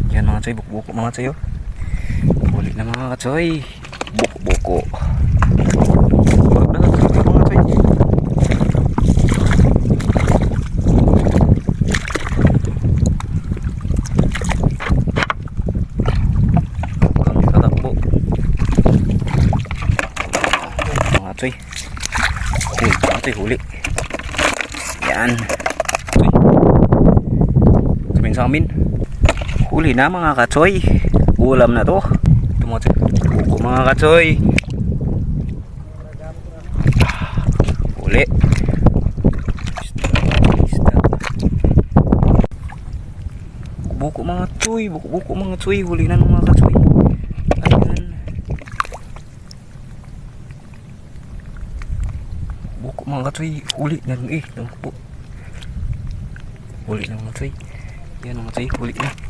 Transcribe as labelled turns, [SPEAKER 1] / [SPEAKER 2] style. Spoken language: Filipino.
[SPEAKER 1] Yan mga choy, buko-buko mga choy, oh. Huli na mga choy. Buko-buko. Wag na mga choy. Ang tatakbo. Mga choy. Huli, mga choy, huli. Yan. Sabihin sa amin. Huli na mga kachoy. Ulam na to. Ito mga choy. Buko mga kachoy. Huli. Buko mga choy. Buko mga choy. Huli na ng mga kachoy. Ayan. Buko mga kachoy. Huli na. Huli na mga choy. Yan mga choy. Huli na.